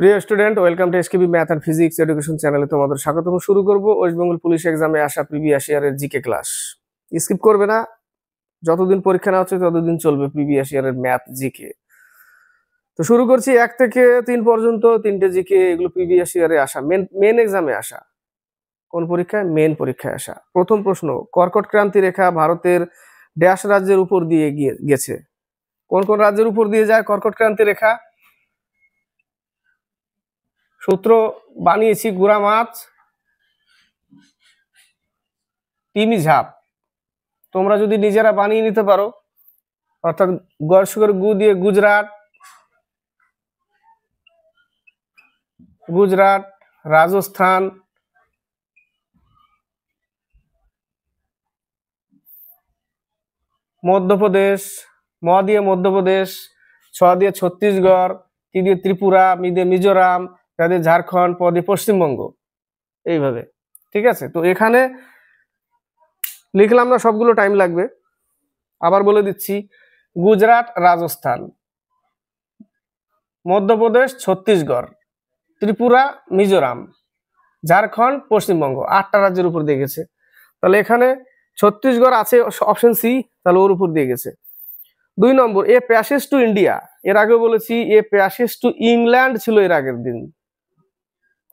প্রিয় student, welcome to SKB math and physics education চ্যানেলে তোমাদের স্বাগতম। শুরু করব ওয়েস্ট বেঙ্গল পুলিশ এক্সামে আসা প্রিভিয়াস ইয়ারের জিকে ক্লাস। স্কিপ করবে না, যতদিন পরীক্ষা না হচ্ছে ততদিন চলবে প্রিভিয়াস ইয়ারের ম্যাথ জিকে। তো শুরু করছি 1 থেকে 3 পর্যন্ত, 3টে জিকে, এগুলো প্রিভিয়াস ইয়ারে আসা, মেন এক্সামে আসা। কোন পরীক্ষায়? মেন পরীক্ষায় আসা। প্রথম প্রশ্ন, কর্কট ক্রান্তি রেখা ভারতের ড্যাশ রাজ্যের উপর দিয়ে গেছে? কোন কোন রাজ্যের উপর দিয়ে যায় কর্কট ক্রান্তি রেখা? সূত্র বানিয়েছি, গুড়া মাছ, তিমি ঝাপ। তোমরা যদি নিজেরা বানিয়ে নিতে পারো, অর্থাৎ গড়সুকের গু দিয়ে গুজরাট, রাজস্থান, মধ্যপ্রদেশ, ম দিয়ে মধ্যপ্রদেশ, ছ দিয়ে ছত্তিশগড়, তি দিয়ে ত্রিপুরা, মি দিয়ে মিজোরাম, তা দিয়ে ঝাড়খণ্ড, প দিয়ে পশ্চিমবঙ্গ, এইভাবে। ঠিক আছে, তো এখানে লিখলাম না, সবগুলো টাইম লাগবে। আবার বলে দিচ্ছি, গুজরাট, রাজস্থান, মধ্যপ্রদেশ, ছত্তিশগড়, ত্রিপুরা, মিজোরাম, ঝাড়খণ্ড, পশ্চিমবঙ্গ, 8টা রাজ্যের উপর দিয়ে গেছে। তাহলে এখানে ছত্তিশগড় আছে, অপশন সি, তাহলে ওর উপর দিয়ে গেছে। 2 নম্বর, এ প্যাসেজ টু ইন্ডিয়া। এর আগে বলেছি এ প্যাসেজ টু ইংল্যান্ড ছিল এর আগের দিন,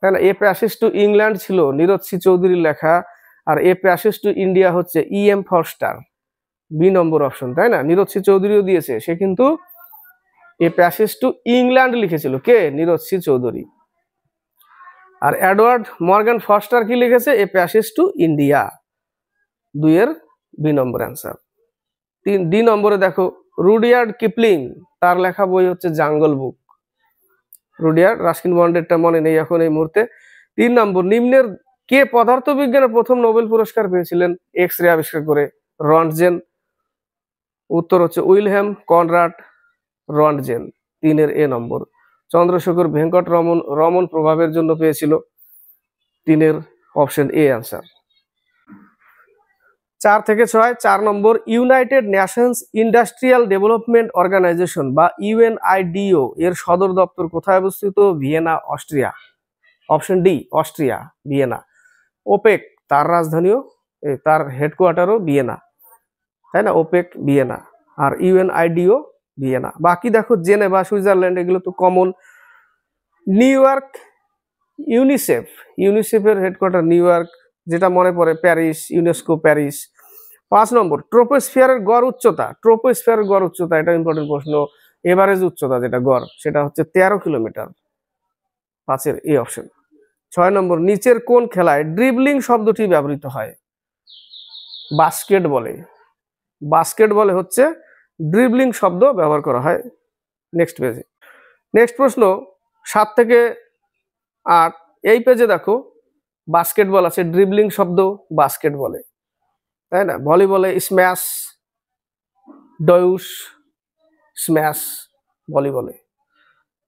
তাই না? এ প্যাসেজ টু ইংল্যান্ড ছিল নীরজ সি চৌধুরীর লেখা, আর এ প্যাসেজ টু ইন্ডিয়া হচ্ছে E.M. ফরস্টার, বি নম্বর অপশন, তাই না? নীরজ সি চৌধুরীও দিয়েছে, সে কিন্তু এ প্যাসেজ টু ইংল্যান্ড লিখেছিল। কে? নীরজ সি চৌধুরী। আর এডওয়ার্ড মর্গান ফস্টার কি লিখেছে? A passage to India. 2 এর বি নম্বর অ্যান্সার। ডি নম্বরে দেখো, রুডিয়ার্ড কিপলিং, তার লেখা বই হচ্ছে জাঙ্গল বুক। রুডিয়ার্ড, রাস্কিন বন্ডেরটা মনে নেই এখন এই মুহূর্তে। 3 নম্বর, নিম্নের কে পদার্থবিজ্ঞানে প্রথম নোবেল পুরস্কার পেয়েছিলেন এক্স রে আবিষ্কার করে? রন্টজেন। উত্তর হচ্ছে উইলহেম কনরাড রন্টজেন, 3 এর এ নম্বর। চন্দ্রশেখর ভেঙ্কট রমন প্রভাবের জন্য পেয়েছিল, 3 এর অপশন এ অ্যান্সার। 4 থেকে 6, 4 নম্বর, United Nations Industrial Development Organization বা UNIDO এর সদর দপ্তর কোথায় অবস্থিত? Vienna, Austria. Option D, Austria, Vienna. OPEC, তার রাজধানীও, তার হেডকোয়ার্টারও ভিয়েনা, তাই না? ওপেক ভিয়েনা, আর UNIDO ভিয়েনা। বাকি দেখো, জেনেভা, সুইজারল্যান্ড, এগুলো তো কমন। নিউ ইয়র্ক, ইউনিসেফের হেডকোয়ার্টার নিউ ইয়র্ক, যেটা মনে পড়ে প্যারিস, ইউনেস্কো প্যারিস। 5 নম্বর, ট্রোপোস্ফিয়ারের গড় উচ্চতা, এটা ইম্পর্টেন্ট প্রশ্ন। এভারেজ উচ্চতা যেটা গড়, সেটা হচ্ছে 13 কিলোমিটার, 5 এর এই অপশন। 6 নম্বর, নিচের কোন খেলায় ড্রিবলিং শব্দটি ব্যবহৃত হয়? বাস্কেটবলে হচ্ছে ড্রিবলিং শব্দ ব্যবহার করা হয়। নেক্সট পেজে। নেক্সট প্রশ্ন 7 থেকে 8, এই পেজে দেখো বাস্কেটবল আছে, ড্রিবলিং শব্দ বাস্কেটবলে, তাই না? ভলিবলে স্ম্যাশ, ডয়ুস, স্ম্যাশ ভলিবলে।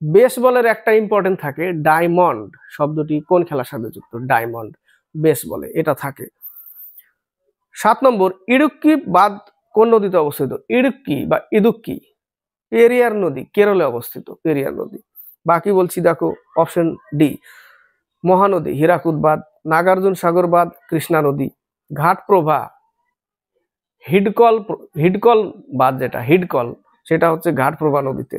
বেসবলের একটা ইম্পর্টেন্ট থাকে, ডায়মন্ড শব্দটি কোন খেলার সাথে যুক্ত? ডায়মন্ড, বেসবলে এটা থাকে। 7 নম্বর, ইডুক্কি বাঁধ কোন নদীতে অবস্থিত? ইদুক্কি পেরিয়ার নদী, কেরলে অবস্থিত, পেরিয়ার নদী। বাকি বলছি দেখো, অপশন ডি, মহানদী, হীরাকুদ বাঁধ, নাগার্জুন সাগর বাঁধ, কৃষ্ণা নদী, ঘাটপ্রভা, হিডকল বাঁধ, যেটা হিডকল, সেটা হচ্ছে ঘাটপ্রভা নদীতে।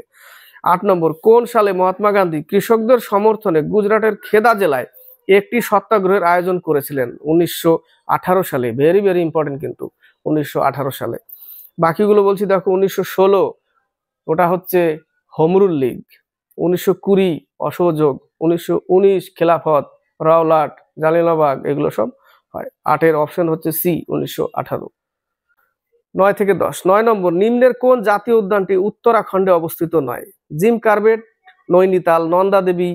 8 নম্বর, কোন সালে মহাত্মা গান্ধী কৃষকদের সমর্থনে গুজরাটের খেদা জেলায় একটি সত্যাগ্রহের আয়োজন করেছিলেন? 1918 সালে। ভেরি ভেরি ইম্পর্টেন্ট কিন্তু, 1918 সালে। বাকিগুলো বলছি দেখো, 1916 ওটা হচ্ছে হোমরুল লীগ, 1920 অসহযোগ, 1919 খেলাফত, রাওলাট, জালিয়ানওয়ালাবাগ, এগুলো সব হয়। 8 এর অপশন হচ্ছে সি, 1918। 9 থেকে 10, 9 নম্বর, নিম্নের কোন জাতীয় উদ্যানটি উত্তরাখণ্ডে অবস্থিত নয়? জিম কার্বেট, নৈনিতাল, নন্দা দেবী,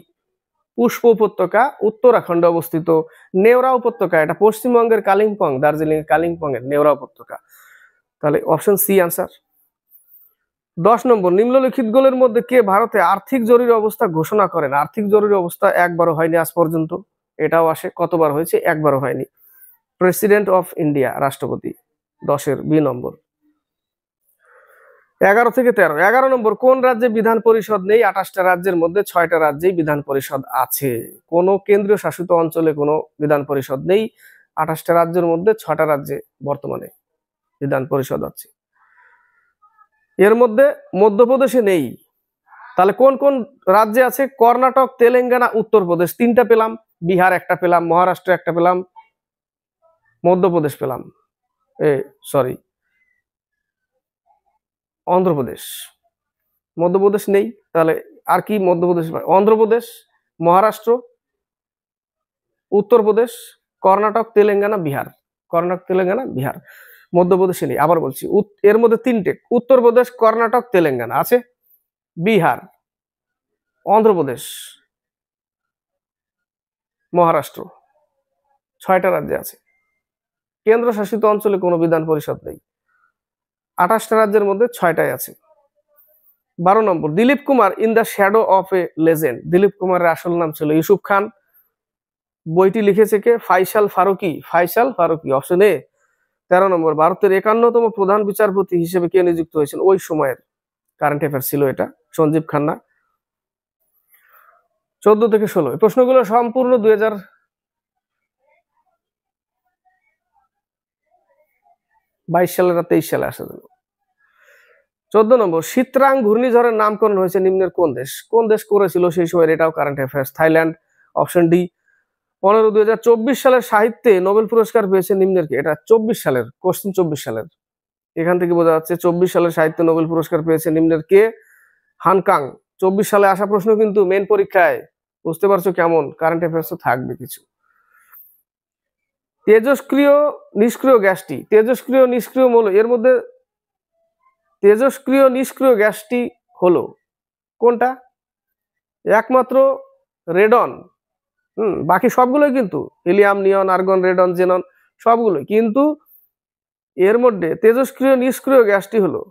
পুষ্প উপত্যকা, উত্তরাখণ্ডে অবস্থিত। নেওরা উপত্যকা, এটা পশ্চিমবঙ্গের কালিম্পং, দার্জিলিং এর কালিম্পং এর নেওরা উপত্যকা, তাহলে অপশন সি আনসার। 10 নম্বর, নিম্নলিখিত গুলোর মধ্যে কে ভারতে আর্থিক জরুরি অবস্থা ঘোষণা করেন? আর্থিক জরুরি অবস্থা একবারও হয়নি আজ পর্যন্ত, এটাও আসে, কতবার হয়েছে? একবারও হয়নি। প্রেসিডেন্ট অফ ইন্ডিয়া, রাষ্ট্রপতি। 10 এর বি নম্বর। 11 থেকে 13। 11 নম্বর, কোন রাজ্যে বিধান পরিষদ নেই? 28টা রাজ্যের মধ্যে 6টা রাজ্যেই বিধান পরিষদ আছে। কোন কেন্দ্রীয় শাসিত অঞ্চলে কোনো বিধান পরিষদ নেই। 28টা রাজ্যের মধ্যে 6টা রাজ্যে বর্তমানে বিধান পরিষদ আছে। এর মধ্যে মধ্যপ্রদেশে নেই। তাহলে কোন কোন রাজ্যে আছে? কর্ণাটক, তেলেঙ্গানা, উত্তরপ্রদেশ। 3টা পেলাম। বিহার একটা পেলাম, মহারাষ্ট্র একটা পেলাম, মধ্যপ্রদেশ পেলাম, সরি, অন্ধ্রপ্রদেশ। মধ্যপ্রদেশ নেই। তাহলে আর কি মধ্যপ্রদেশ? অন্ধ্রপ্রদেশ, মহারাষ্ট্র, উত্তরপ্রদেশ, কর্ণাটক, তেলেঙ্গানা, বিহার। কর্ণাটক, তেলেঙ্গানা, বিহার। মধ্যপ্রদেশে নেই। আবার বলছি, এর মধ্যে 3টে, উত্তরপ্রদেশ, কর্ণাটক, তেলেঙ্গানা আছে। বিহার, অন্ধ্রপ্রদেশ, মহারাষ্ট্র, 6টা রাজ্যে আছে। কেন্দ্রশাসিত অঞ্চলে কোনো বিধান পরিষদ নেই। 28টা রাজ্যের মধ্যে 6টাই আছে। 12 নম্বর, Dilip Kumar in the shadow of a legend. দিলীপ কুমারের আসল নাম ছিল ইউসুফ খান। বইটি লিখেছে কে? ফাইসাল ফারুকি। Faisal Farooqui, option A. 13 নম্বর, ভারতের 51তম প্রধান বিচারপতি হিসেবে কে নিযুক্ত হয়েছেন? ওই সময়ের কারেন্ট অ্যাফেয়ার ছিল এটা, সঞ্জীব খান্না। 14 থেকে 16। এই প্রশ্নগুলো সম্পূর্ণ 2022 সালে না 23 সালে আসা দিল। 14 নম্বর, শীতরাং ঘূর্ণিঝড়ের নামকরণ হয়েছে নিম্নের কোন দেশ? কোন দেশ করেছিল সেই সময়? এটাও current affairs. Thailand, option D. 15, 2024 সালের সাহিত্যে নোবেল পুরস্কার পেয়েছে নিম্নের কে? এটা 24 সালের কোশ্চিন, 24 সালের। এখান থেকে বোঝা যাচ্ছে 24 সালের সাহিত্যে নোবেল পুরস্কার পেয়েছে নিম্নের কে? হানকাং। 24 সালে আসা প্রশ্ন কিন্তু মেন পরীক্ষায়। বুঝতে পারছো কেমন? কারেন্ট অ্যাফেয়ার্স তো থাকবে কিছু। তেজস্ক্রিয় নিষ্ক্রিয় গ্যাসটি, তেজস্ক্রিয় নিষ্ক্রিয় মৌল, এর মধ্যে তেজস্ক্রিয় নিষ্ক্রিয় গ্যাসটি হলো কোনটা? একমাত্র রেডন। বাকি সবগুলোই কিন্তু হিলিয়াম, নিয়ন, আর্গন, রেডন, জেনন সবগুলোই, কিন্তু এর মধ্যে তেজস্ক্রিয় নিষ্ক্রিয় গ্যাসটি হলো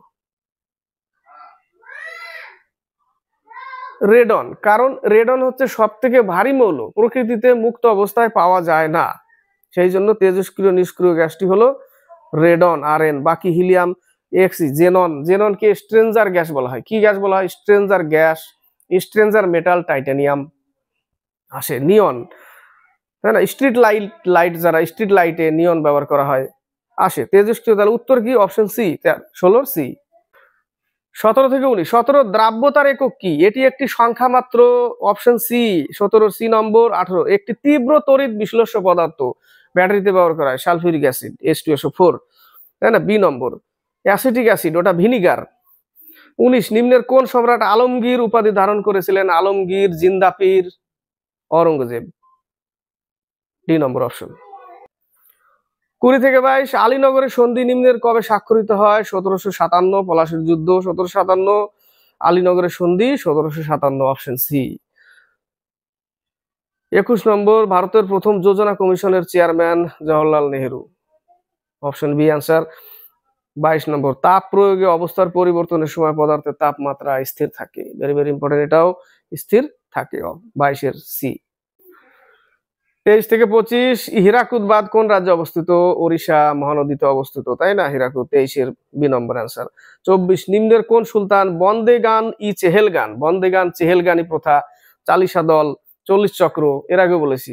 রেডন। কারণ রেডন হচ্ছে সব থেকে ভারী মৌল, প্রকৃতিতে মুক্ত অবস্থায় পাওয়া যায় না, সেই জন্য তেজস্ক্রিয় নিষ্ক্রিয় গ্যাসটি হলো রেডন, আরএন। বাকি হিলিয়াম, এক্সি, জেনন। জেননকে স্ট্রেঞ্জার গ্যাস বলা হয়। কি গ্যাস বলা হয়? Stranger gas. Stranger metal titanium আসে। নিয়ন, তাই না? স্ট্রিট লাইট যারা, স্ট্রিট লাইটে নিয়ন ব্যবহার করা হয়, আসে। তেজস্ক্রিয়, তাহলে উত্তর কি? Option C, 16 C. 17 থেকে 19। 17, দ্রাব্যতার একক কি? এটি একটি সংখ্যা মাত্র। অপশন সি, 17 সি নম্বর। 18, একটি তীব্র তড়িৎ বিশ্লেষ্য পদার্থ, ব্যাটারিতে ব্যবহার করা হয়। সালফিউরিক অ্যাসিড, H2SO4, তাই না? বি নম্বর। অ্যাসিটিক অ্যাসিড, ওটা ভিনিগার। 19, নিম্নের কোন সম্রাট আলমগীর উপাধি ধারণ করেছিলেন? আলমগীর, জিন্দাপীর, অরঙ্গজেব। ডি নম্বর অপশন। 20 থেকে 22, আলীনগরের সন্ধি নিম্নের কবে স্বাক্ষরিত হয়? 1757, পলাশীর যুদ্ধ 1757, আলীনগরের সন্ধি 1757, অপশন সি। 21 নম্বর, ভারতের প্রথম যোজনা কমিশনের chairman Jawaharlal Nehru, option B answer. 22 নম্বর, তাপ প্রয়োগে অবস্থার পরিবর্তনের সময় পদার্থের তাপমাত্রা স্থির থাকে। ভেরি ভেরি ইম্পর্টেন্ট, এটাও স্থির থাকে। 22 এর সি। 23 থেকে 25, হীরাকুদ বাঁধ কোন রাজ্যে অবস্থিত? ওড়িশা মহানদীতে অবস্থিত, তাই না? হীরাকুদ 23 এর বি নম্বর অ্যান্সার। 24, নিম্নের কোন সুলতান বন্দে গান ই চেহেলগান, বন্দে গান চেহেলগানি প্রথা, চালিসা দল, 40 চক্র, এর আগে বলেছি,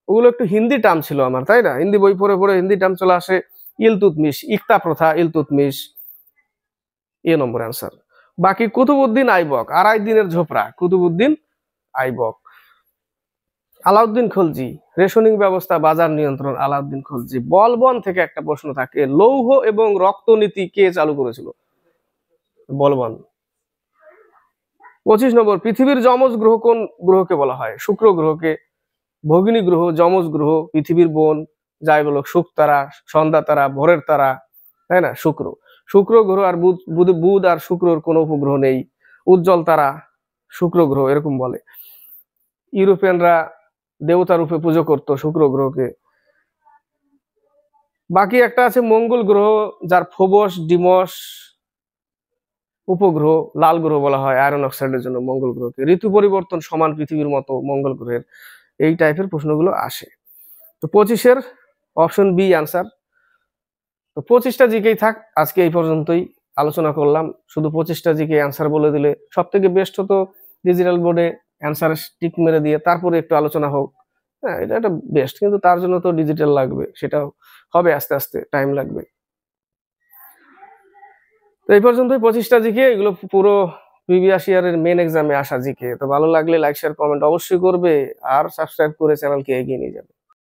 ওগুলো একটু হিন্দি টার্ম ছিল আমার, তাই না? হিন্দি বই পড়ে পড়ে হিন্দি টার্ম চলে আসে। ইলতুৎমিশ, ইকতা প্রথা, ইলতুৎমিশ, এ নম্বর অ্যান্সার। বাকি কুতুবউদ্দিন আইবক, আড়াই দিনের ঝোপড়া, কুতুবউদ্দিন আইবক। আলাউদ্দিন খলজি, রেশনিং ব্যবস্থা, বাজার নিয়ন্ত্রণ, আলাউদ্দিন খলজি। বলবন থেকে একটা প্রশ্ন থাকে, লৌহ এবং রক্ত নীতি কে চালু করেছিল? বলবন। 25 নম্বর, পৃথিবীর যমজ গ্রহ কোন গ্রহকে বলা হয়? শুক্র গ্রহকে। ভগিনী গ্রহ, যমজ গ্রহ, পৃথিবীর বোন, যাই বলো, শুক তারা, সন্ধ্যা তারা, ভোরের তারা, তাই না? শুক্র। শুক্র গ্রহ আর বুধ আর শুক্রর কোনো উপগ্রহ নেই। উজ্জ্বল তারা শুক্র গ্রহ, এরকম বলে। ইউরোপিয়ানরা দেবতা রূপে পুজো করত শুক্র গ্রহকে। বাকি একটা আছে মঙ্গল গ্রহ, যার ফোবস, ডিমস উপগ্রহ, লাল গ্রহ বলা হয় আয়রন অক্সাইডের জন্য মঙ্গল গ্রহকে। ঋতু পরিবর্তন সমান পৃথিবীর মতো মঙ্গল গ্রহের, এই টাইপের প্রশ্নগুলো আসে। তো 25 এর অপশন বি আনসার। তো 25টা জিকেই থাক, আজকে এই পর্যন্তই। আলোচনা করলাম, শুধু 25টা জিকে অ্যান্সার বলে দিলে সব থেকে বেস্ট হতো ডিজিটাল বোর্ডে অ্যান্সার টিক মেরে দিয়ে তারপরে একটু আলোচনা হোক। হ্যাঁ, এটা একটা বেস্ট, কিন্তু তার জন্য তো ডিজিটাল লাগবে, সেটাও হবে আস্তে আস্তে, টাইম লাগবে। তো এই পর্যন্তই 25টা জিকে, এগুলো পুরো প্রিভিয়াস ইয়ারের মেন এক্সামে আসা জিকে। তো ভালো লাগলে লাইক শেয়ার কমেন্ট অবশ্যই করবে, আর সাবস্ক্রাইব করে চ্যানেলকে এগিয়ে নিয়ে যাবে।